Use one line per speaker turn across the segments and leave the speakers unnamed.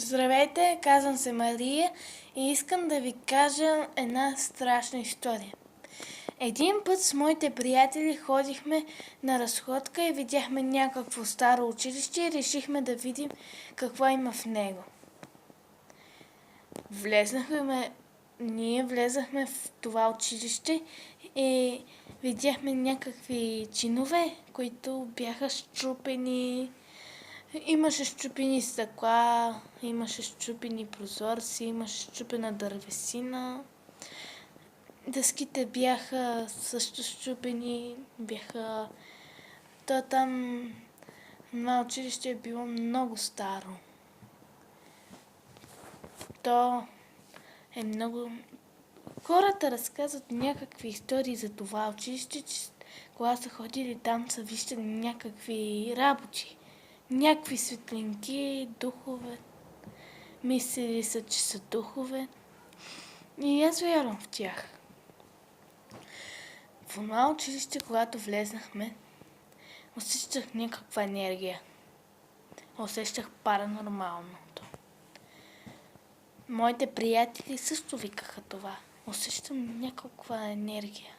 Здравейте, казвам се Мария и искам да ви кажа една страшна история. Един път с моите приятели ходихме на разходка и видяхме някакво старо училище и решихме да видим какво има в него. Ние влезахме в това училище и видяхме някакви чинове, които бяха счупени. Имаше счупени стъкла, имаше счупени прозорци, имаше счупена дървесина. Дъските бяха също счупени, това училище е било много старо. То е много... Хората разказват някакви истории за това училище, че когато са ходили там, са виждали някакви работи. Някакви светлинки, духове. Мислили са, че са духове. И аз вярвам в тях. В това училище, когато влезнахме, усещах някаква енергия. Усещах паранормалното. Моите приятели също викаха това. Усещам някаква енергия.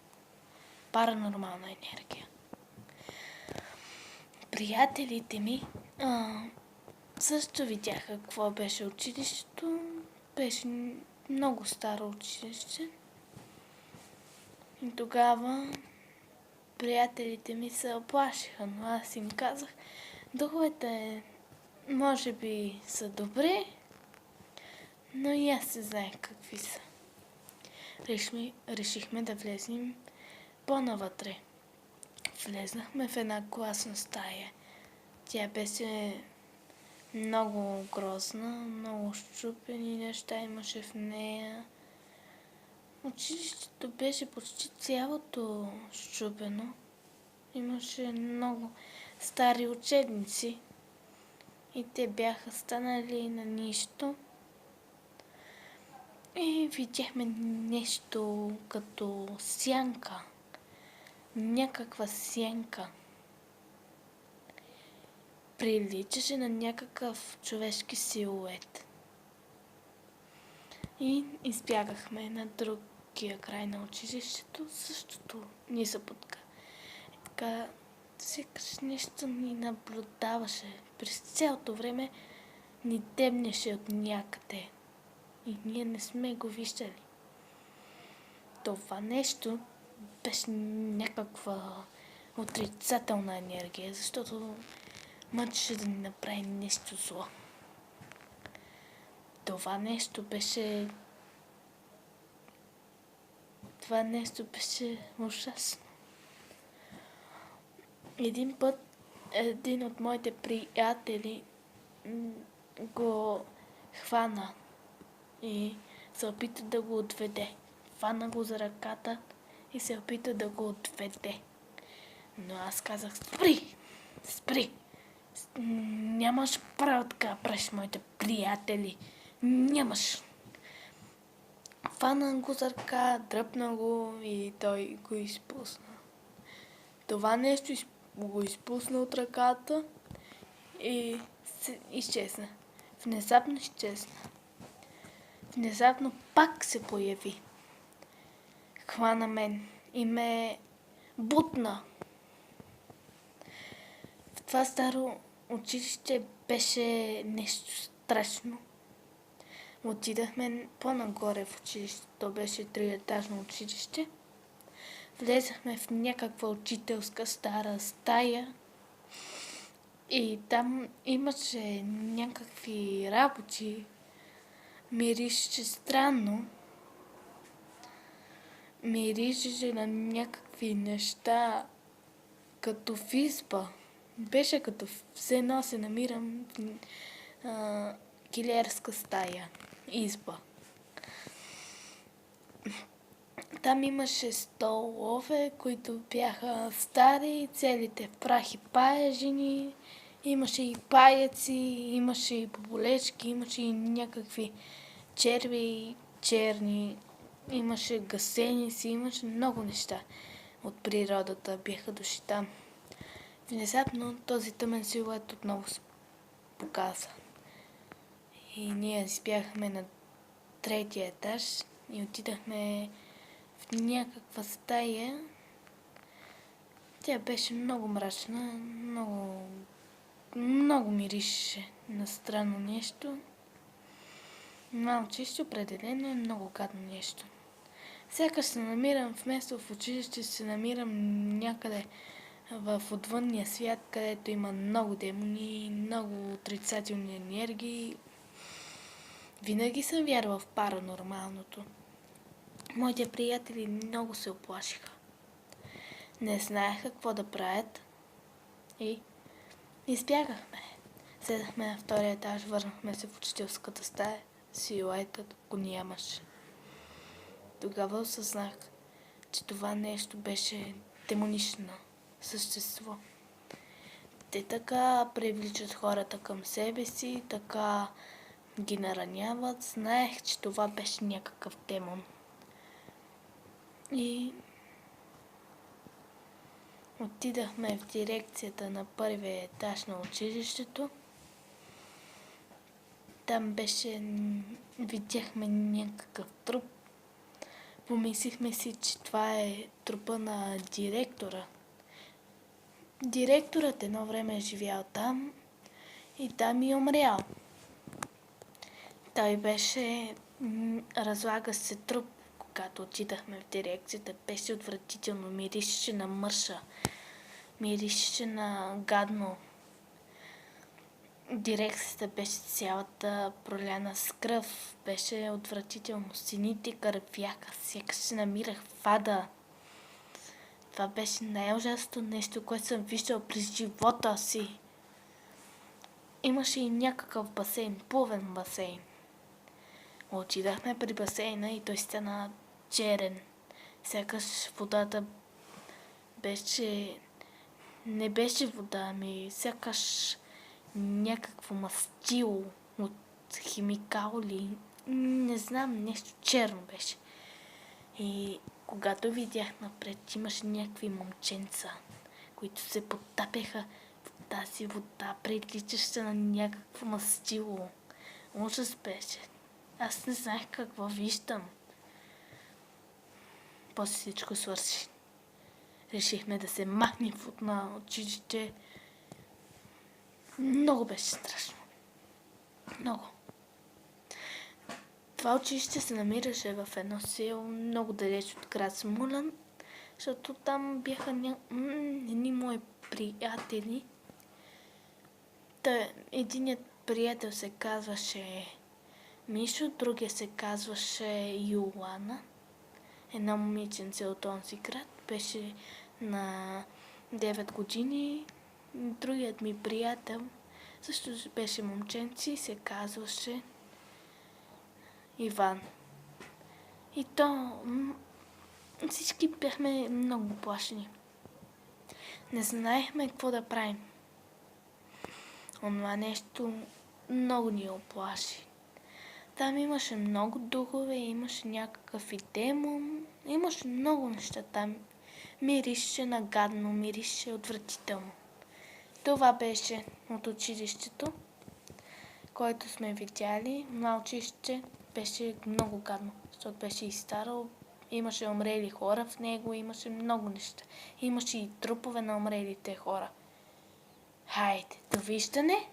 Паранормална енергия. Приятелите ми също видяха какво беше училището. Беше много старо училище. И тогава приятелите ми се оплашиха, но аз им казах, духовете може би са добри, но и аз се знаех какви са. Решихме да влезем по-навътре. Влезнахме в една класна стая. Тя беше много грозна, много счупени неща имаше в нея. Училището беше почти цялото счупено. Имаше много стари учебници и те бяха станали на нищо. И видяхме нещо като сянка. Някаква сянка. Приличаше на някакъв човешки силует. И избягахме на другия край на училището. Същото ни се потка. Така, сякаш нещо ни наблюдаваше. През цялото време ни дебнеше от някъде. И ние не сме го виждали. Това нещо беше някаква отрицателна енергия, защото мъчеше да ни направи нещо зло. Това нещо беше ужасно. Един път един от моите приятели го хвана и се опита да го отведе. Хвана го за ръката и се опита да го отведе. Но аз казах, спри! Нямаш право така правиш моите приятели. Нямаш. Хвана го за ръка, дръпна го и той го изпусна. Това нещо го изпусна от ръката и изчезна. Внезапно изчезна. Внезапно пак се появи. Хвана мен и ме бутна. В това старо училище беше нещо страшно. Отидахме по-нагоре в училището. То беше 3-етажно училище. Влезахме в някаква учителска стара стая и там имаше някакви работи. Миришеше странно. Миришеше на някакви неща като в изба. Беше като все едно се намирам в килерска стая. Изба. Там имаше столове, които бяха стари, целите в прах и паяжини. Имаше и паяци, имаше и боболечки, имаше и някакви черви, черни. Имаше гасеници, имаше много неща от природата бяха дошли там. Внезапно този тъмен силует отново се показа. И ние избягахме на третия етаж и отидахме в някаква стая. Тя беше много мрачна, много мирише на странно нещо. Малчище определено е много гадно нещо. Сякаш се намирам вместо в училище, се намирам някъде в отвънния свят, където има много демони, много отрицателни енергии. Винаги съм вярвал в паранормалното. Моите приятели много се оплашиха. Не знаеха какво да правят и избягахме. Седахме на втория етаж, върнахме се в учителската стая, силуетът го нямаше. Тогава осъзнах, че това нещо беше демонично същество. Те така привличат хората към себе си, така ги нараняват. Знаех, че това беше някакъв демон. И отидахме в дирекцията на първия етаж на училището. Там видяхме някакъв труп. Помислихме си, че това е трупа на директора. Директорът едно време е живял там и там е умрял. Той беше разлага се труп, когато отидахме в дирекцията. Беше отвратително, миришеше на мърша, миришеше на гадно. Дирекцията беше цялата проляна с кръв. Беше отвратително. Сините кървяха, сякаш се намирах в ада. Това беше най-ужасното нещо, което съм виждал през живота си. Имаше и някакъв басейн, плувен басейн. Отидахме при басейна и той стана черен. Сякаш водата не беше вода, ами сякаш някакво мастило от химикали. Не знам, нещо черно беше. И когато видях напред, имаше някакви момченца, които се потапяха в тази вода, приличаща на някакво мастило. Ужас беше. Аз не знаех какво виждам. После всичко свърши. Решихме да се махнем от на училище. Много беше страшно. Много. Това училище се намираше в едно село, много далеч от град Смолян, защото там бяха едни мои приятели. Единият приятел се казваше Мишо, другия се казваше Йоана. Една момиченце от този град беше на 9 години. Другият ми приятел също беше момченце и се казваше Иван. И то всички бяхме много плашени. Не знаехме какво да правим. Онова нещо много ни оплаши. Там имаше много духове, имаше някакъв и демон, имаше много неща там. Мирише нагадно, мирише отвратително. Това беше от училището, който сме видяли. На училище беше много гадно, защото беше изстарал. Имаше умрели хора в него, имаше много неща. Имаше и трупове на умрелите хора. Хайде, довиждане!